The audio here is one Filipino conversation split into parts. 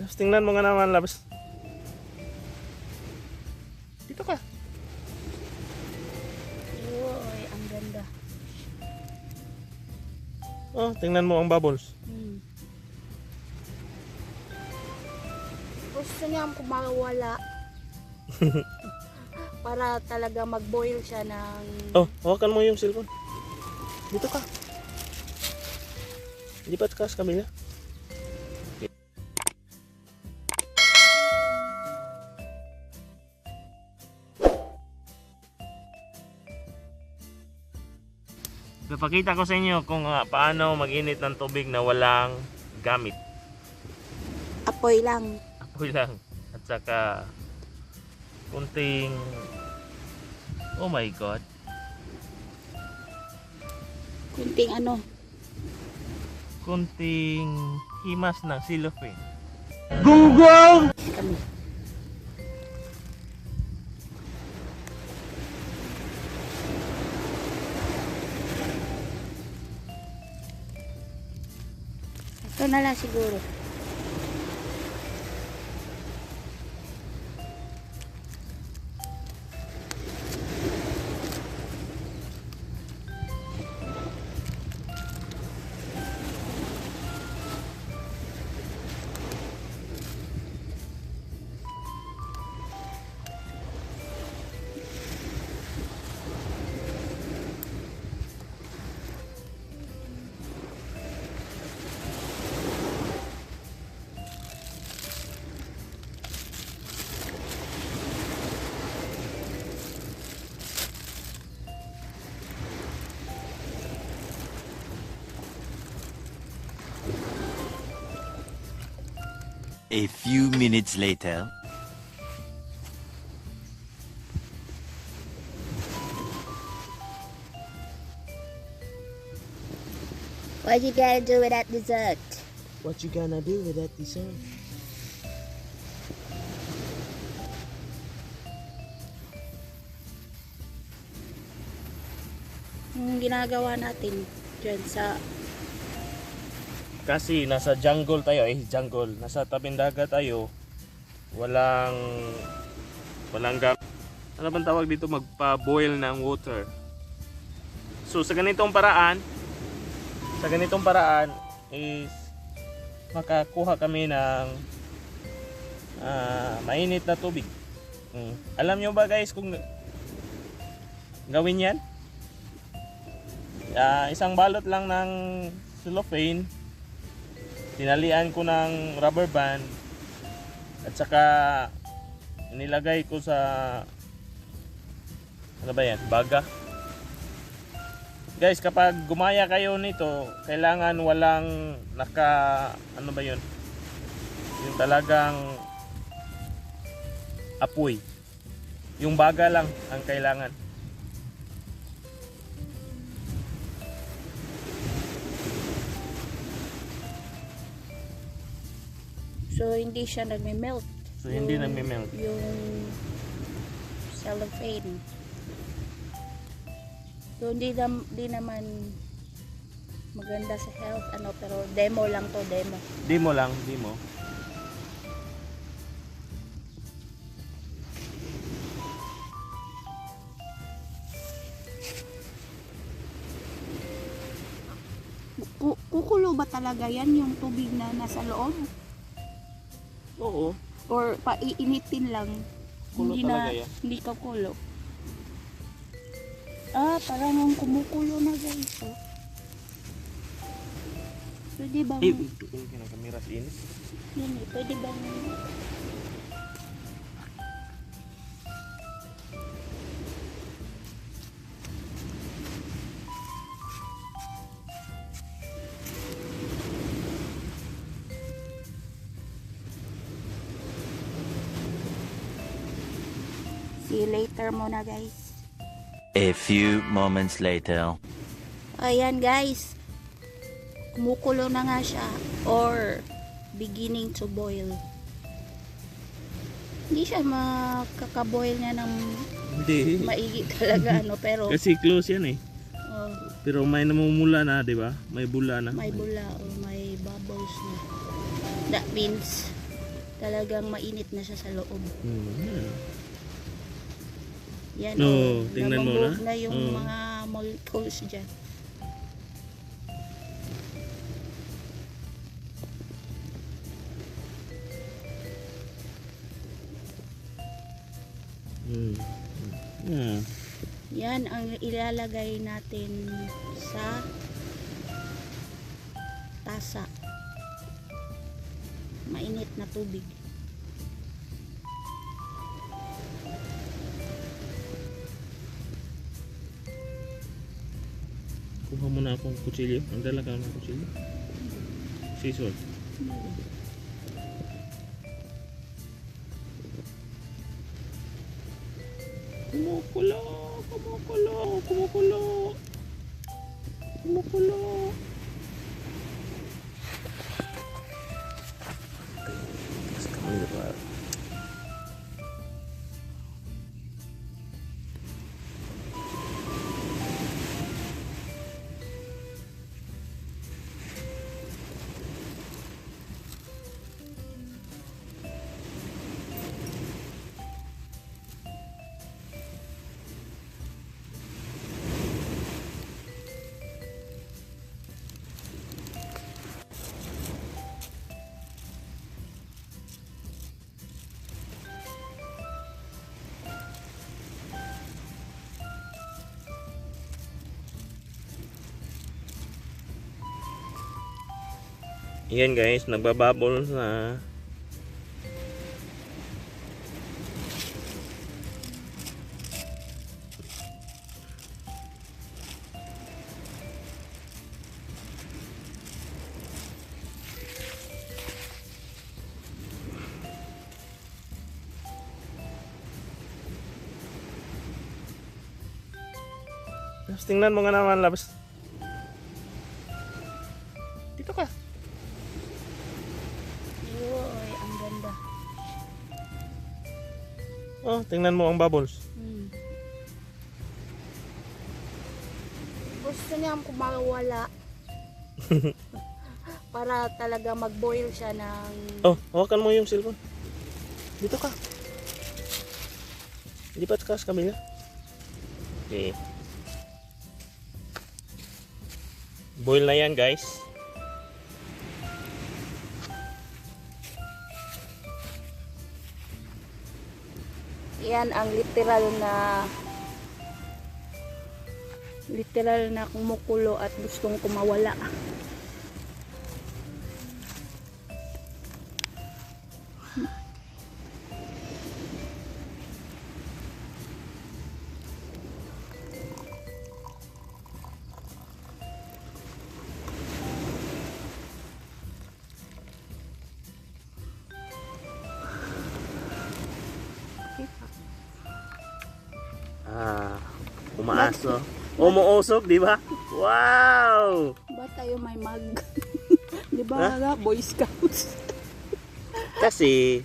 Tapos tingnan mo nga naman, labas. Dito ka. Uy, ang ganda. Oh, tingnan mo ang bubbles. Gusto niya kumawala. Para talaga mag-boil siya ng... Oh, hawakan mo yung cellphone. Dito ka. Lipat ka sa kabila. Papakita ko sa inyo kung paano mag-init ng tubig na walang gamit. Apoy lang. Apoy lang. At saka kunting, oh my god, Kunting ano. kunting himas ng cellophane. Gunggong! Kami. Ito na lang siguro. A few minutes later. What you gonna do with that dessert? What you gonna do with that dessert? Yung ginagawa natin dyan sa... Kasi nasa jungle tayo, jungle. Nasa tabing dagat tayo. Walang gamit. Ano bang tawag dito? Magpa-boil ng water. So sa ganitong paraan is makakuha kami ng mainit na tubig. Alam nyo ba guys kung gawin yan? Isang balot lang ng cellophane, tinalian ko ng rubber band, at saka nilagay ko sa ano ba yan? Baga. Guys, kapag gumaya kayo nito, kailangan walang ano ba yun? Yung talagang apoy. Yung baga lang ang kailangan. So, hindi siya nagme-melt. So, hindi nagme-melt. Yung cellophane. So, hindi naman maganda sa health, pero demo lang to, demo. Demo lang, demo. Kukulo ba talaga yan yung tubig na nasa loob? Oo. Or paiinitin lang? Kulo talaga yan. Hindi ka kulo. Parang ang kumukulo na guys. Oh. Pwede bang... Kamera sa inis. Yan eh, pwede bang... See you later muna guys. A few moments later. Ayan guys. Kumukulo na nga siya. Or beginning to boil. Hindi siya makakaboil niya ng Hindi. maigi talaga pero Kasi close yan eh. oh, Pero may namumula na, di ba? May bula na. may bula o may bubbles na. That means talagang mainit na siya sa loob. Yan, No, tingnan mo na. namumove na yung mga molecules dyan. Yan ang ilalagay natin sa tasa. Mainit na tubig. Kuha mo na akong kutsilyo. Ang dala ka ng kutsilyo. Scissor. Kumukulo, kumukulo, kumukulo. Kumukulo. Yan guys, nagbabubble na. Tapos tingnan mo nga naman, labas. Dito ka. Uy, ang ganda. Oh, tingnan mo ang bubbles. Gusto niya kumawala. Para talaga mag-boil siya ng... Oh, hawakan mo yung cellphone. Dito ka. Lipat ka sa kabila. Okay. Boil na yan guys. Yan ang literal na kumukulo at gustong kumawala. Umaaso. Umuusok, di ba? Wow! Ba tayo may mag? Di ba nga, Boy Scouts? Kasi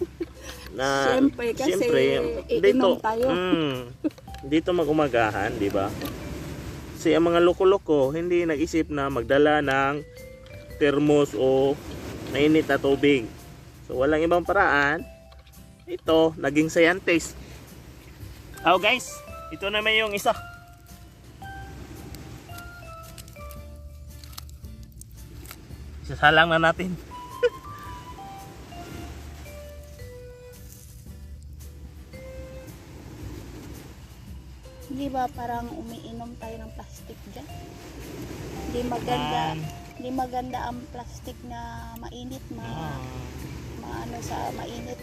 Siyempre, kasi dito, iinom tayo. Dito mag-umagahan, di ba? Kasi ang mga loko-loko hindi nag-isip na magdala ng thermos o mainit na tubig. So walang ibang paraan. Ito, naging scientist. Oh guys, ito naman yung isa. Sasalang na natin. Di ba parang umiinom tayo ng plastic dyan? Di maganda. Di maganda ang plastic na mainit, maano sa mainit.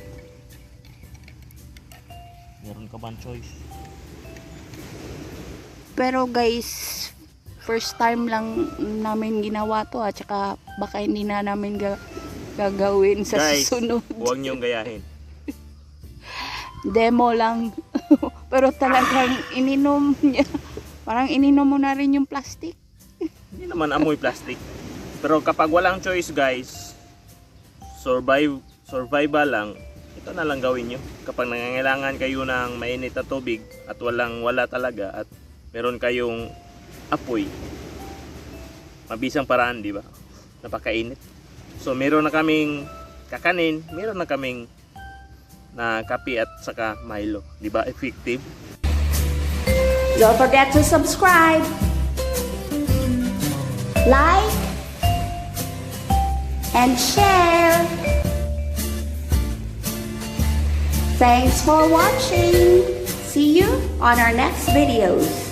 Meron ka bang choice? Pero guys, first time lang namin ginawa to at saka baka hindi na namin gagawin sa Guys, susunod. huwag niyong gayahin. Demo lang. Pero talagang ininom niya. Parang ininom mo na rin yung plastic. Hindi naman amoy plastic. Pero kapag walang choice guys, survival lang, ito na lang gawin nyo. Kapag nangangailangan kayo ng mainit na tubig at wala talaga at meron kayong apoy, mabisang paraan, di ba? Napakainit. So meron na kaming kakanin, meron na kaming na kape at saka Milo. Di ba? Effective. Don't forget to subscribe, like, and share. Thanks for watching. See you on our next videos.